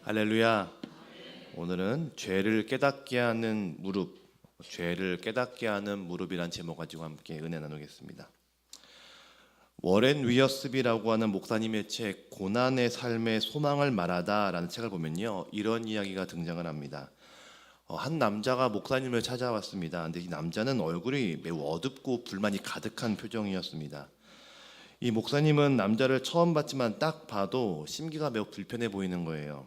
할렐루야. 오늘은 죄를 깨닫게 하는 무릎이란 제목 가지고 함께 은혜 나누겠습니다. 워렌 위어스비라고 하는 목사님의 책 고난의 삶의 소망을 말하다라는 책을 보면요, 이런 이야기가 등장을 합니다. 한 남자가 목사님을 찾아왔습니다. 근데 이 남자는 얼굴이 매우 어둡고 불만이 가득한 표정이었습니다. 이 목사님은 남자를 처음 봤지만 딱 봐도 심기가 매우 불편해 보이는 거예요.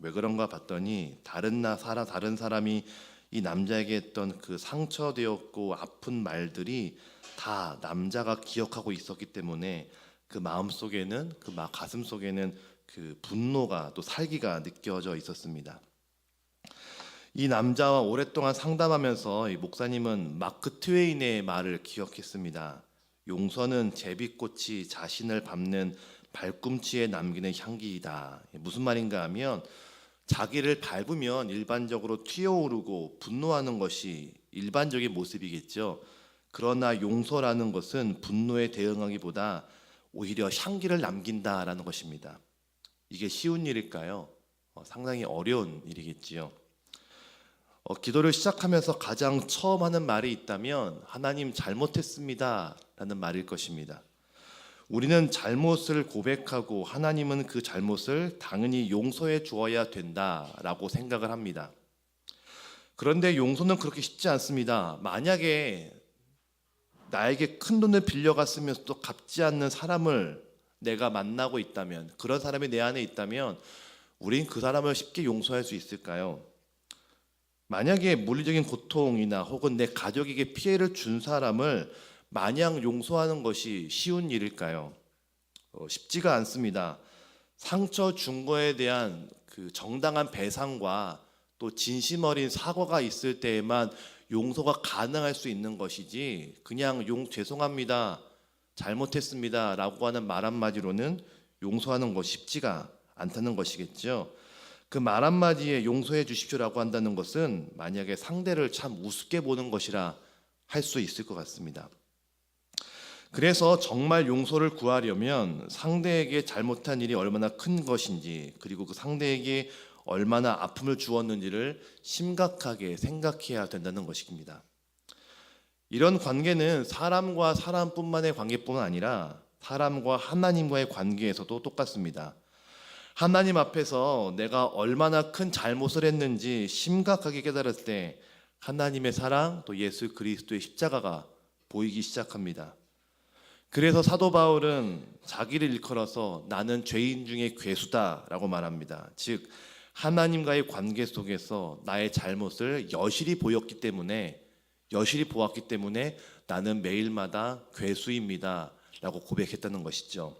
왜 그런가 봤더니 다른 사람이 이 남자에게 했던 그 상처되었고 아픈 말들이 다 남자가 기억하고 있었기 때문에 그 마음속에는, 가슴 속에는 그 분노가 또 살기가 느껴져 있었습니다. 이 남자와 오랫동안 상담하면서 이 목사님은 마크 트웨인의 말을 기억했습니다. 용서는 제비꽃이 자신을 밟는 발꿈치에 남기는 향기이다. 무슨 말인가 하면, 자기를 밟으면 일반적으로 튀어오르고 분노하는 것이 일반적인 모습이겠죠. 그러나 용서라는 것은 분노에 대응하기보다 오히려 향기를 남긴다라는 것입니다. 이게 쉬운 일일까요? 상당히 어려운 일이겠지요. 기도를 시작하면서 가장 처음 하는 말이 있다면 하나님 잘못했습니다 라는 말일 것입니다. 우리는 잘못을 고백하고 하나님은 그 잘못을 당연히 용서해 주어야 된다라고 생각을 합니다. 그런데 용서는 그렇게 쉽지 않습니다. 만약에 나에게 큰 돈을 빌려갔으면서도 갚지 않는 사람을 내가 만나고 있다면, 그런 사람이 내 안에 있다면 우린 그 사람을 쉽게 용서할 수 있을까요? 만약에 물리적인 고통이나 혹은 내 가족에게 피해를 준 사람을 마냥 용서하는 것이 쉬운 일일까요? 쉽지가 않습니다. 상처 준 거에 대한 그 정당한 배상과 또 진심 어린 사과가 있을 때에만 용서가 가능할 수 있는 것이지, 그냥 죄송합니다, 잘못했습니다 라고 하는 말 한마디로는 용서하는 것이 쉽지가 않다는 것이겠죠. 그 말 한마디에 용서해 주십시오라고 한다는 것은 만약에 상대를 참 우습게 보는 것이라 할 수 있을 것 같습니다. 그래서 정말 용서를 구하려면 상대에게 잘못한 일이 얼마나 큰 것인지, 그리고 그 상대에게 얼마나 아픔을 주었는지를 심각하게 생각해야 된다는 것입니다. 이런 관계는 사람과 사람뿐만의 관계뿐만 아니라 사람과 하나님과의 관계에서도 똑같습니다. 하나님 앞에서 내가 얼마나 큰 잘못을 했는지 심각하게 깨달을 때 하나님의 사랑, 또 예수 그리스도의 십자가가 보이기 시작합니다. 그래서 사도 바울은 자기를 일컬어서 나는 죄인 중에 괴수다라고 말합니다. 즉, 하나님과의 관계 속에서 나의 잘못을 여실히 보았기 때문에 나는 매일마다 괴수입니다 라고 고백했다는 것이죠.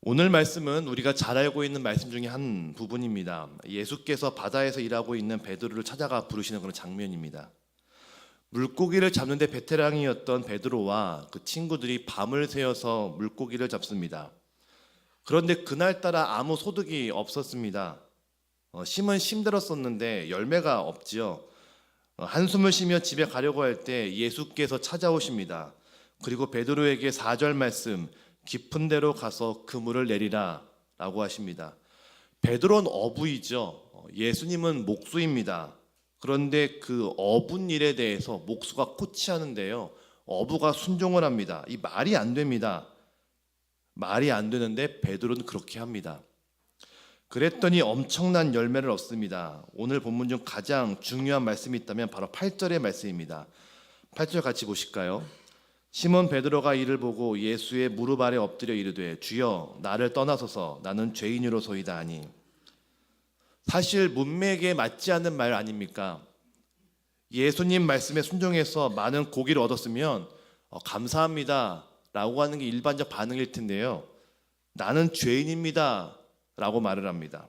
오늘 말씀은 우리가 잘 알고 있는 말씀 중에 한 부분입니다. 예수께서 바다에서 일하고 있는 베드로를 찾아가 부르시는 그런 장면입니다. 물고기를 잡는데 베테랑이었던 베드로와 그 친구들이 밤을 새워서 물고기를 잡습니다. 그런데 그날따라 아무 소득이 없었습니다. 심은 심들었었는데 열매가 없지요. 한숨을 쉬며 집에 가려고 할 때 예수께서 찾아오십니다. 그리고 베드로에게 4절 말씀, 깊은 데로 가서 그물을 내리라 라고 하십니다. 베드로는 어부이죠. 예수님은 목수입니다. 그런데 그 어분 일에 대해서 목수가 코치하는데요, 어부가 순종을 합니다. 이 말이 안 됩니다. 말이 안 되는데 베드로는 그렇게 합니다. 그랬더니 엄청난 열매를 얻습니다. 오늘 본문 중 가장 중요한 말씀이 있다면 바로 8절의 말씀입니다. 8절 같이 보실까요? 시몬 베드로가 이를 보고 예수의 무릎 아래 엎드려 이르되 주여 나를 떠나소서 나는 죄인으로소이다 하니, 사실 문맥에 맞지 않는 말 아닙니까? 예수님 말씀에 순종해서 많은 고기를 얻었으면 감사합니다 라고 하는 게 일반적 반응일 텐데요, 나는 죄인입니다 라고 말을 합니다.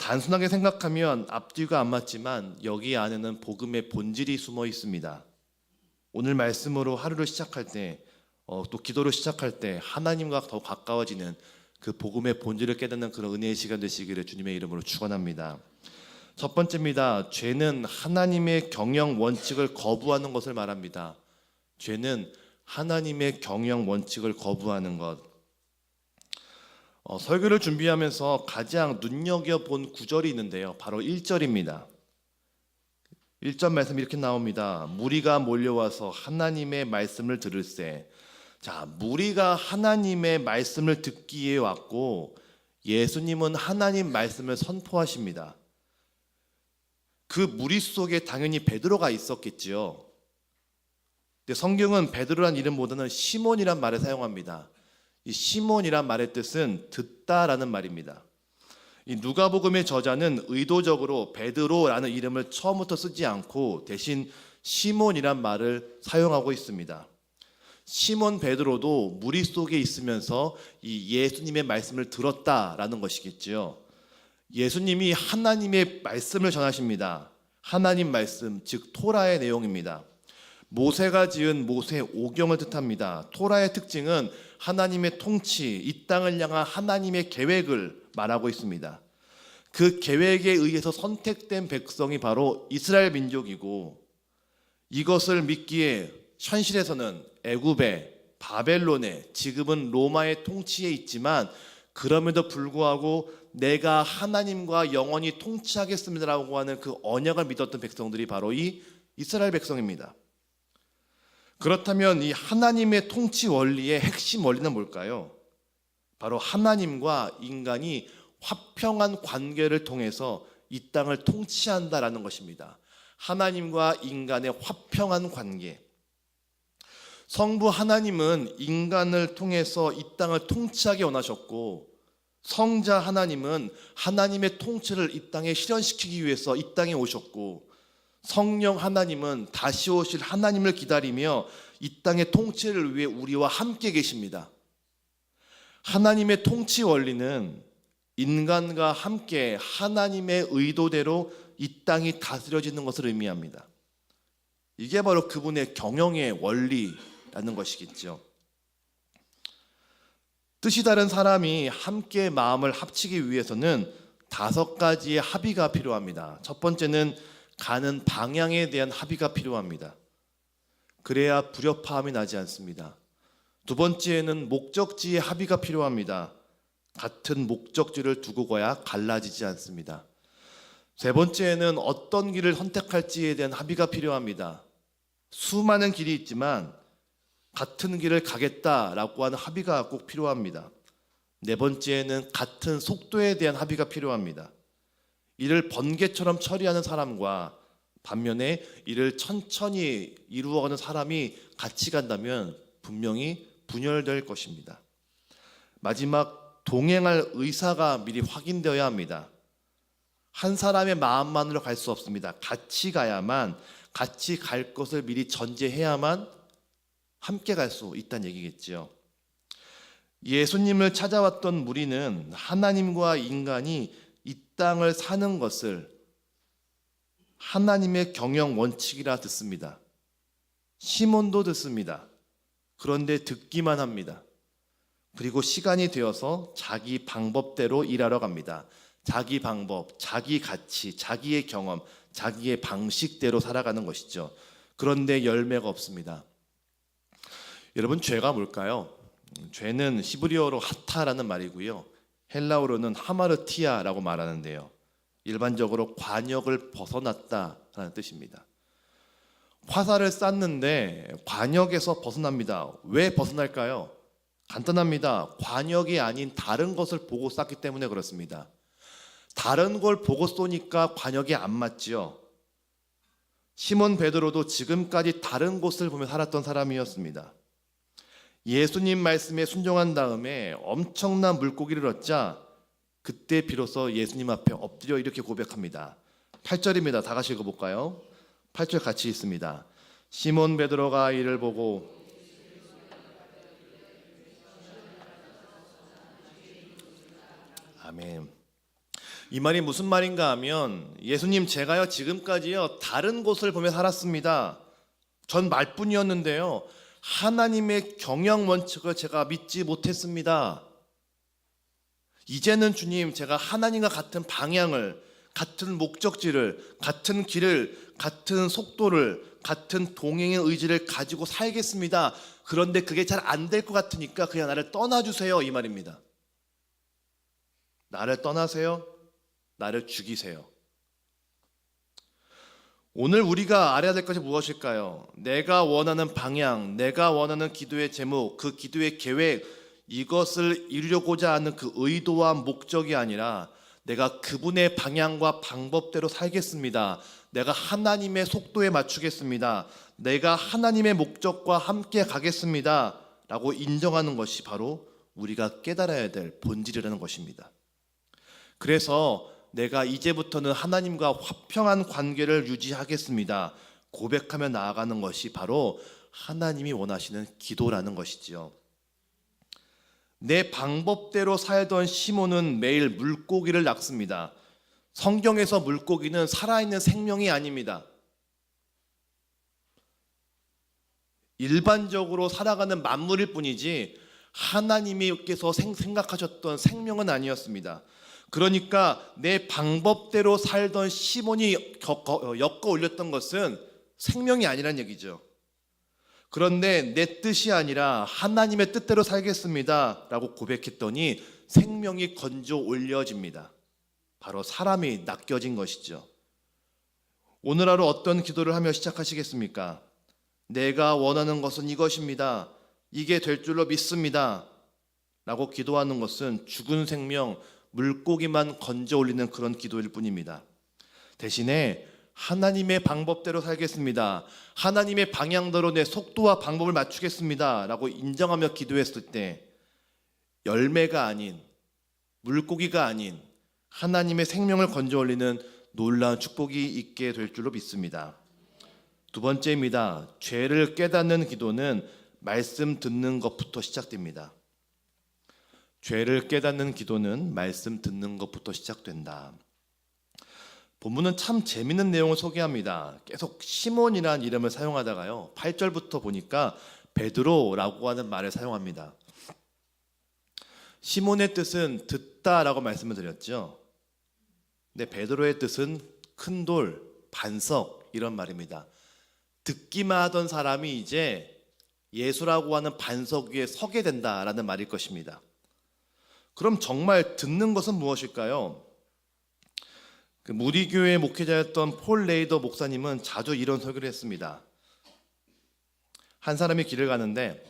단순하게 생각하면 앞뒤가 안 맞지만 여기 안에는 복음의 본질이 숨어 있습니다. 오늘 말씀으로 하루를 시작할 때, 또 기도를 시작할 때 하나님과 더 가까워지는 그 복음의 본질을 깨닫는 그런 은혜의 시간 되시기를 주님의 이름으로 축원합니다. 첫 번째입니다. 죄는 하나님의 경영 원칙을 거부하는 것을 말합니다. 죄는 하나님의 경영 원칙을 거부하는 것. 설교를 준비하면서 가장 눈여겨본 구절이 있는데요. 바로 1절입니다. 1절 말씀 이렇게 나옵니다. 무리가 몰려와서 하나님의 말씀을 들을새. 자, 무리가 하나님의 말씀을 듣기에 왔고 예수님은 하나님 말씀을 선포하십니다. 그 무리 속에 당연히 베드로가 있었겠지요. 근데 성경은 베드로란 이름보다는 시몬이란 말을 사용합니다. 이 시몬이란 말의 뜻은 듣다라는 말입니다. 이 누가복음의 저자는 의도적으로 베드로라는 이름을 처음부터 쓰지 않고 대신 시몬이란 말을 사용하고 있습니다. 시몬 베드로도 무리 속에 있으면서 이 예수님의 말씀을 들었다라는 것이겠지요. 예수님이 하나님의 말씀을 전하십니다. 하나님 말씀, 즉 토라의 내용입니다. 모세가 지은 모세 오경을 뜻합니다. 토라의 특징은 하나님의 통치, 이 땅을 향한 하나님의 계획을 말하고 있습니다. 그 계획에 의해서 선택된 백성이 바로 이스라엘 민족이고, 이것을 믿기에 현실에서는 애굽에, 바벨론에, 지금은 로마의 통치에 있지만 그럼에도 불구하고 내가 하나님과 영원히 통치하겠습니다라고 하는 그 언약을 믿었던 백성들이 바로 이 이스라엘 백성입니다. 그렇다면 이 하나님의 통치 원리의 핵심 원리는 뭘까요? 바로 하나님과 인간이 화평한 관계를 통해서 이 땅을 통치한다라는 것입니다. 하나님과 인간의 화평한 관계. 성부 하나님은 인간을 통해서 이 땅을 통치하기 원하셨고, 성자 하나님은 하나님의 통치를 이 땅에 실현시키기 위해서 이 땅에 오셨고, 성령 하나님은 다시 오실 하나님을 기다리며 이 땅의 통치를 위해 우리와 함께 계십니다. 하나님의 통치 원리는 인간과 함께 하나님의 의도대로 이 땅이 다스려지는 것을 의미합니다. 이게 바로 그분의 경영의 원리라는 것이겠죠. 뜻이 다른 사람이 함께 마음을 합치기 위해서는 5가지의 합의가 필요합니다. 첫 번째는 가는 방향에 대한 합의가 필요합니다. 그래야 불협화음이 나지 않습니다. 두 번째는 목적지의 합의가 필요합니다. 같은 목적지를 두고 가야 갈라지지 않습니다. 세 번째는 어떤 길을 선택할지에 대한 합의가 필요합니다. 수많은 길이 있지만 같은 길을 가겠다라고 하는 합의가 꼭 필요합니다. 네 번째는 같은 속도에 대한 합의가 필요합니다. 이를 번개처럼 처리하는 사람과 반면에 이를 천천히 이루어가는 사람이 같이 간다면 분명히 분열될 것입니다. 마지막, 동행할 의사가 미리 확인되어야 합니다. 한 사람의 마음만으로 갈 수 없습니다. 같이 가야만, 같이 갈 것을 미리 전제해야만 함께 갈 수 있다는 얘기겠죠. 예수님을 찾아왔던 무리는 하나님과 인간이 이 땅을 사는 것을 하나님의 경영 원칙이라 듣습니다. 시몬도 듣습니다. 그런데 듣기만 합니다. 그리고 시간이 되어서 자기 방법대로 일하러 갑니다. 자기 방법, 자기 가치, 자기의 경험, 자기의 방식대로 살아가는 것이죠. 그런데 열매가 없습니다. 여러분, 죄가 뭘까요? 죄는 시브리어로 하타라는 말이고요. 헬라어로는 하마르티아라고 말하는데요. 일반적으로 관역을 벗어났다라는 뜻입니다. 화살을 쐈는데 관역에서 벗어납니다. 왜 벗어날까요? 간단합니다. 관역이 아닌 다른 것을 보고 쐈기 때문에 그렇습니다. 다른 걸 보고 쏘니까 관역이 안 맞지요. 시몬 베드로도 지금까지 다른 곳을 보며 살았던 사람이었습니다. 예수님 말씀에 순종한 다음에 엄청난 물고기를 얻자 그때 비로소 예수님 앞에 엎드려 이렇게 고백합니다. 8절입니다. 다 같이 읽어볼까요? 8절 같이 있습니다. 시몬 베드로가 이를 보고 아멘. 이 말이 무슨 말인가 하면, 예수님, 제가요 지금까지요 다른 곳을 보며 살았습니다. 전 말뿐이었는데요 하나님의 경영 원칙을 제가 믿지 못했습니다. 이제는 주님, 제가 하나님과 같은 방향을, 같은 목적지를, 같은 길을, 같은 속도를, 같은 동행의 의지를 가지고 살겠습니다. 그런데 그게 잘 안 될 것 같으니까 그냥 나를 떠나주세요, 이 말입니다. 나를 떠나세요? 나를 죽이세요? 오늘 우리가 알아야 될 것이 무엇일까요? 내가 원하는 방향, 내가 원하는 기도의 제목, 그 기도의 계획, 이것을 이루려고자 하는 그 의도와 목적이 아니라 내가 그분의 방향과 방법대로 살겠습니다. 내가 하나님의 속도에 맞추겠습니다. 내가 하나님의 목적과 함께 가겠습니다. 라고 인정하는 것이 바로 우리가 깨달아야 될 본질이라는 것입니다. 그래서 내가 이제부터는 하나님과 화평한 관계를 유지하겠습니다. 고백하며 나아가는 것이 바로 하나님이 원하시는 기도라는 것이지요. 내 방법대로 살던 시몬은 매일 물고기를 낚습니다. 성경에서 물고기는 살아있는 생명이 아닙니다. 일반적으로 살아가는 만물일 뿐이지 하나님께서 생각하셨던 생명은 아니었습니다. 그러니까 내 방법대로 살던 시몬이 엮어 올렸던 것은 생명이 아니란 얘기죠. 그런데 내 뜻이 아니라 하나님의 뜻대로 살겠습니다 라고 고백했더니 생명이 건져 올려집니다. 바로 사람이 낚여진 것이죠. 오늘 하루 어떤 기도를 하며 시작하시겠습니까? 내가 원하는 것은 이것입니다. 이게 될 줄로 믿습니다 라고 기도하는 것은 죽은 생명, 물고기만 건져 올리는 그런 기도일 뿐입니다. 대신에 하나님의 방법대로 살겠습니다. 하나님의 방향대로 내 속도와 방법을 맞추겠습니다 라고 인정하며 기도했을 때 열매가 아닌, 물고기가 아닌 하나님의 생명을 건져 올리는 놀라운 축복이 있게 될 줄로 믿습니다. 두 번째입니다. 죄를 깨닫는 기도는 말씀 듣는 것부터 시작됩니다. 죄를 깨닫는 기도는 말씀 듣는 것부터 시작된다. 본문은 참 재밌는 내용을 소개합니다. 계속 시몬이라는 이름을 사용하다가요 8절부터 보니까 베드로라고 하는 말을 사용합니다. 시몬의 뜻은 듣다라고 말씀을 드렸죠. 근데 베드로의 뜻은 큰 돌, 반석 이런 말입니다. 듣기만 하던 사람이 이제 예수라고 하는 반석 위에 서게 된다라는 말일 것입니다. 그럼 정말 듣는 것은 무엇일까요? 무리교회 목회자였던 폴 레이더 목사님은 자주 이런 설교를 했습니다. 한 사람이 길을 가는데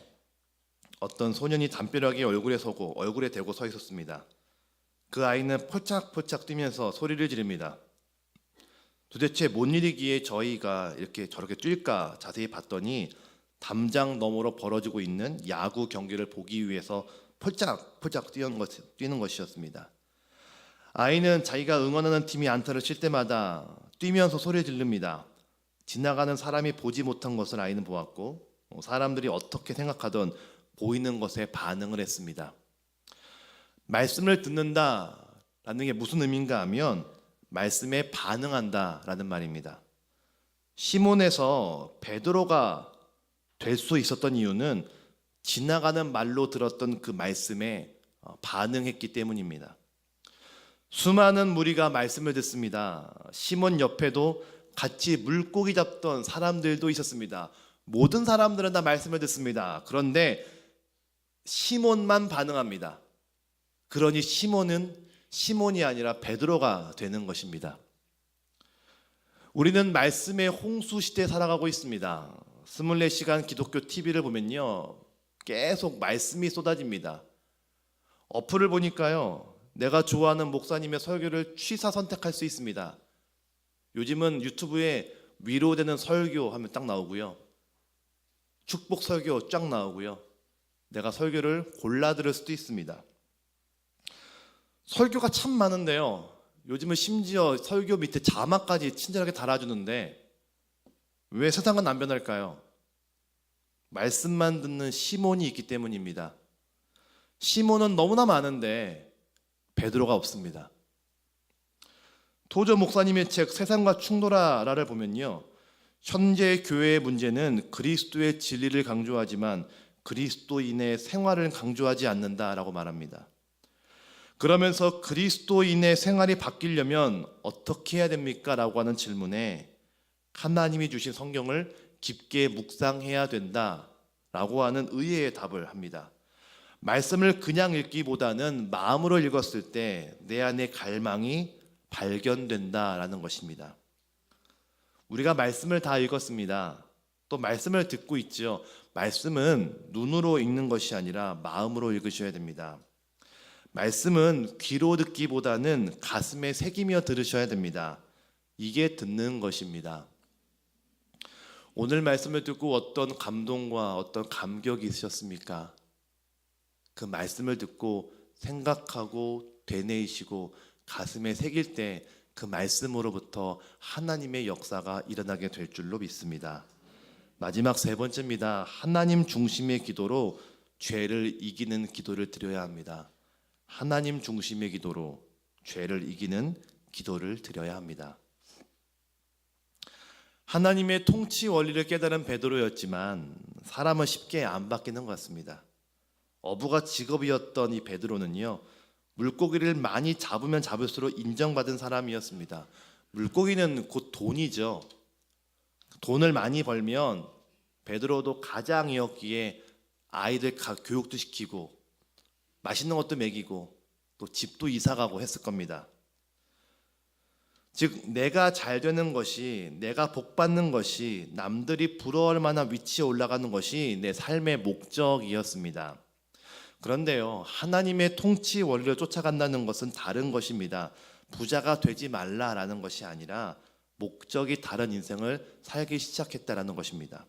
어떤 소년이 담벼락에 얼굴에 대고 서 있었습니다. 그 아이는 폴짝폴짝 뛰면서 소리를 지릅니다. 도대체 뭔 일이기에 저희가 이렇게 저렇게 뛸까 자세히 봤더니 담장 너머로 벌어지고 있는 야구 경기를 보기 위해서 폴짝폴짝 뛰는 것이었습니다. 아이는 자기가 응원하는 팀이 안타를 칠 때마다 뛰면서 소리를 지릅니다. 지나가는 사람이 보지 못한 것을 아이는 보았고 사람들이 어떻게 생각하던 보이는 것에 반응을 했습니다. 말씀을 듣는다라는 게 무슨 의미인가 하면 말씀에 반응한다라는 말입니다. 시몬에서 베드로가 될 수 있었던 이유는 지나가는 말로 들었던 그 말씀에 반응했기 때문입니다. 수많은 무리가 말씀을 듣습니다. 시몬 옆에도 같이 물고기 잡던 사람들도 있었습니다. 모든 사람들은 다 말씀을 듣습니다. 그런데 시몬만 반응합니다. 그러니 시몬은 시몬이 아니라 베드로가 되는 것입니다. 우리는 말씀의 홍수 시대에 살아가고 있습니다. 24시간 기독교 TV를 보면요 계속 말씀이 쏟아집니다. 어플을 보니까요 내가 좋아하는 목사님의 설교를 취사 선택할 수 있습니다. 요즘은 유튜브에 위로되는 설교 하면 딱 나오고요 축복 설교 쫙 나오고요 내가 설교를 골라 들을 수도 있습니다. 설교가 참 많은데요 요즘은 심지어 설교 밑에 자막까지 친절하게 달아주는데 왜 세상은 안 변할까요? 말씀만 듣는 시몬이 있기 때문입니다. 시몬은 너무나 많은데 베드로가 없습니다. 도저 목사님의 책 세상과 충돌하라를 보면요 현재 교회의 문제는 그리스도의 진리를 강조하지만 그리스도인의 생활을 강조하지 않는다라고 말합니다. 그러면서 그리스도인의 생활이 바뀌려면 어떻게 해야 됩니까? 라고 하는 질문에 하나님이 주신 성경을 깊게 묵상해야 된다라고 하는 의외의 답을 합니다. 말씀을 그냥 읽기보다는 마음으로 읽었을 때 내 안에 갈망이 발견된다라는 것입니다. 우리가 말씀을 다 읽었습니다. 또 말씀을 듣고 있죠. 말씀은 눈으로 읽는 것이 아니라 마음으로 읽으셔야 됩니다. 말씀은 귀로 듣기보다는 가슴에 새기며 들으셔야 됩니다. 이게 듣는 것입니다. 오늘 말씀을 듣고 어떤 감동과 어떤 감격이 있으셨습니까? 그 말씀을 듣고 생각하고 되뇌이시고 가슴에 새길 때 그 말씀으로부터 하나님의 역사가 일어나게 될 줄로 믿습니다. 마지막 세 번째입니다. 하나님 중심의 기도로 죄를 이기는 기도를 드려야 합니다. 하나님 중심의 기도로 죄를 이기는 기도를 드려야 합니다. 하나님의 통치 원리를 깨달은 베드로였지만 사람은 쉽게 안 바뀌는 것 같습니다. 어부가 직업이었던 이 베드로는요, 물고기를 많이 잡으면 잡을수록 인정받은 사람이었습니다. 물고기는 곧 돈이죠. 돈을 많이 벌면 베드로도 가장이었기에 아이들 교육도 시키고 맛있는 것도 먹이고 또 집도 이사가고 했을 겁니다. 즉 내가 잘 되는 것이, 내가 복 받는 것이, 남들이 부러워할 만한 위치에 올라가는 것이 내 삶의 목적이었습니다. 그런데요, 하나님의 통치 원리를 쫓아간다는 것은 다른 것입니다. 부자가 되지 말라라는 것이 아니라 목적이 다른 인생을 살기 시작했다라는 것입니다.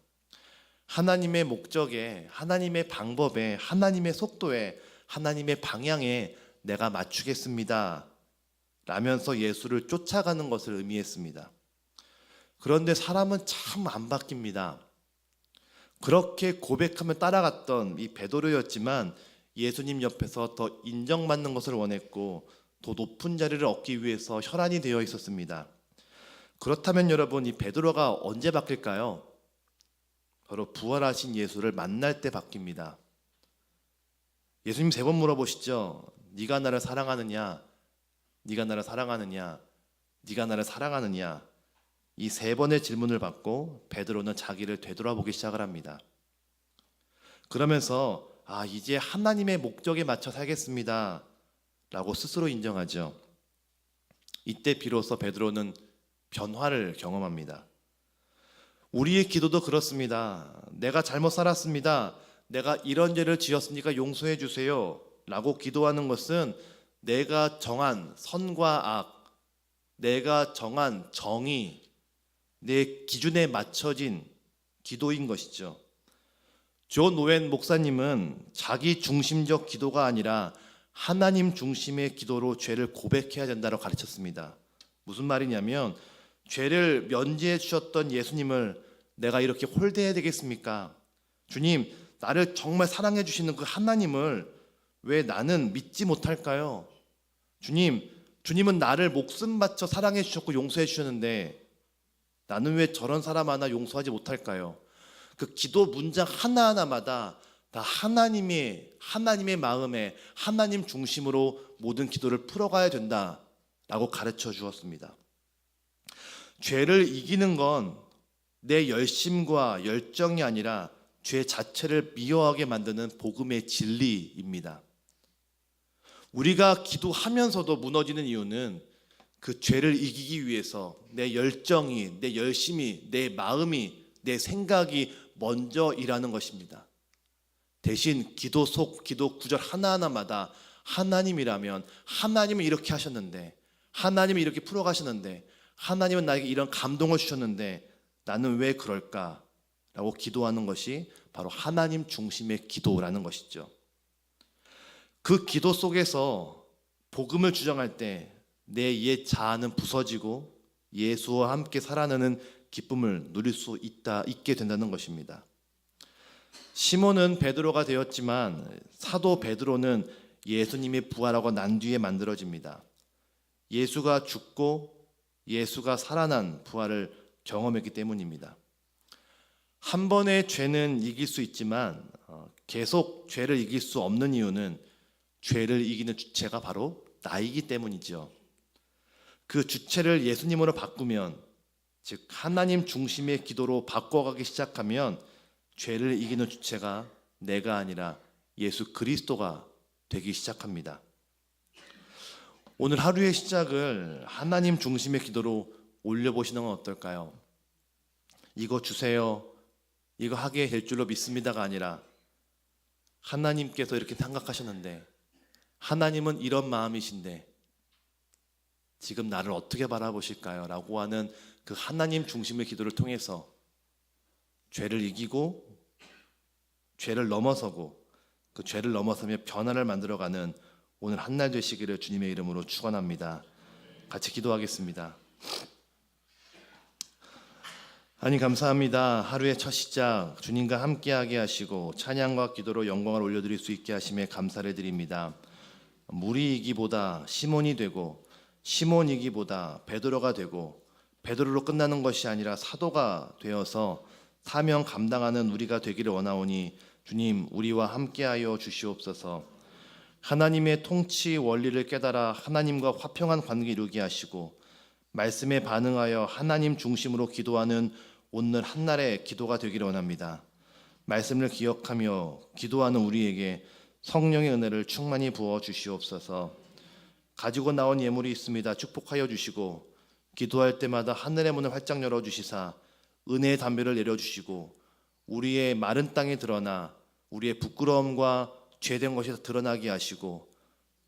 하나님의 목적에, 하나님의 방법에, 하나님의 속도에, 하나님의 방향에 내가 맞추겠습니다 라면서 예수를 쫓아가는 것을 의미했습니다. 그런데 사람은 참 안 바뀝니다. 그렇게 고백하며 따라갔던 이 베드로였지만 예수님 옆에서 더 인정받는 것을 원했고 더 높은 자리를 얻기 위해서 혈안이 되어 있었습니다. 그렇다면 여러분, 이 베드로가 언제 바뀔까요? 바로 부활하신 예수를 만날 때 바뀝니다. 예수님 3번 물어보시죠. 네가 나를 사랑하느냐? 네가 나를 사랑하느냐? 네가 나를 사랑하느냐? 이 3번의 질문을 받고 베드로는 자기를 되돌아보기 시작을 합니다. 그러면서 이제 하나님의 목적에 맞춰 살겠습니다 라고 스스로 인정하죠. 이때 비로소 베드로는 변화를 경험합니다. 우리의 기도도 그렇습니다. 내가 잘못 살았습니다. 내가 이런 죄를 지었으니까 용서해 주세요 라고 기도하는 것은 내가 정한 선과 악, 내가 정한 정의, 내 기준에 맞춰진 기도인 것이죠. 존 오웬 목사님은 자기 중심적 기도가 아니라 하나님 중심의 기도로 죄를 고백해야 된다고 가르쳤습니다. 무슨 말이냐면 죄를 면제해 주셨던 예수님을 내가 이렇게 홀대해야 되겠습니까? 주님, 나를 정말 사랑해 주시는 그 하나님을 왜 나는 믿지 못할까요? 주님은 나를 목숨 바쳐 사랑해 주셨고 용서해 주셨는데 나는 왜 저런 사람 하나 용서하지 못할까요? 그 기도 문장 하나하나마다 다 하나님의 마음에 하나님 중심으로 모든 기도를 풀어가야 된다라고 가르쳐 주었습니다. 죄를 이기는 건 내 열심과 열정이 아니라 죄 자체를 미워하게 만드는 복음의 진리입니다. 우리가 기도하면서도 무너지는 이유는 그 죄를 이기기 위해서 내 열정이, 내 열심이, 내 마음이, 내 생각이 먼저 일하는 것입니다. 대신 기도 구절 하나하나마다 하나님이라면 하나님은 이렇게 하셨는데, 하나님은 이렇게 풀어가셨는데, 하나님은 나에게 이런 감동을 주셨는데 나는 왜 그럴까? 라고 기도하는 것이 바로 하나님 중심의 기도라는 것이죠. 그 기도 속에서 복음을 주장할 때 내 옛 자아는 부서지고 예수와 함께 살아내는 기쁨을 누릴 수 있게 된다는 것입니다. 시몬은 베드로가 되었지만 사도 베드로는 예수님이 부활하고 난 뒤에 만들어집니다. 예수가 죽고 예수가 살아난 부활을 경험했기 때문입니다. 한 번의 죄는 이길 수 있지만 계속 죄를 이길 수 없는 이유는 죄를 이기는 주체가 바로 나이기 때문이죠. 그 주체를 예수님으로 바꾸면, 즉 하나님 중심의 기도로 바꿔가기 시작하면 죄를 이기는 주체가 내가 아니라 예수 그리스도가 되기 시작합니다. 오늘 하루의 시작을 하나님 중심의 기도로 올려보시는 건 어떨까요? 이거 주세요, 이거 하게 될 줄로 믿습니다가 아니라 하나님께서 이렇게 생각하셨는데, 하나님은 이런 마음이신데 지금 나를 어떻게 바라보실까요? 라고 하는 그 하나님 중심의 기도를 통해서 죄를 이기고 죄를 넘어서고 그 죄를 넘어서며 변화를 만들어가는 오늘 한날 되시기를 주님의 이름으로 축원합니다. 같이 기도하겠습니다. 하나님 감사합니다. 하루의 첫 시작 주님과 함께하게 하시고 찬양과 기도로 영광을 올려드릴 수 있게 하심에 감사를 드립니다. 무리이기보다 시몬이 되고 시몬이기보다 베드로가 되고 베드로로 끝나는 것이 아니라 사도가 되어서 사명 감당하는 우리가 되기를 원하오니 주님 우리와 함께하여 주시옵소서. 하나님의 통치 원리를 깨달아 하나님과 화평한 관계 이루게 하시고 말씀에 반응하여 하나님 중심으로 기도하는 오늘 한날의 기도가 되기를 원합니다. 말씀을 기억하며 기도하는 우리에게 성령의 은혜를 충만히 부어 주시옵소서. 가지고 나온 예물이 있습니다. 축복하여 주시고 기도할 때마다 하늘의 문을 활짝 열어주시사 은혜의 담배를 내려주시고 우리의 마른 땅에 드러나 우리의 부끄러움과 죄된 것이 드러나게 하시고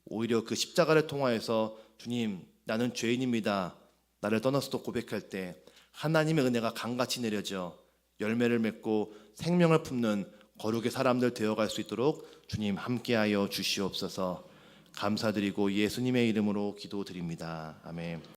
오히려 그 십자가를 통하여서 주님 나는 죄인입니다, 나를 떠나서도 고백할 때 하나님의 은혜가 강같이 내려져 열매를 맺고 생명을 품는 거룩의 사람들 되어갈 수 있도록 주님 함께하여 주시옵소서. 감사드리고 예수님의 이름으로 기도드립니다. 아멘.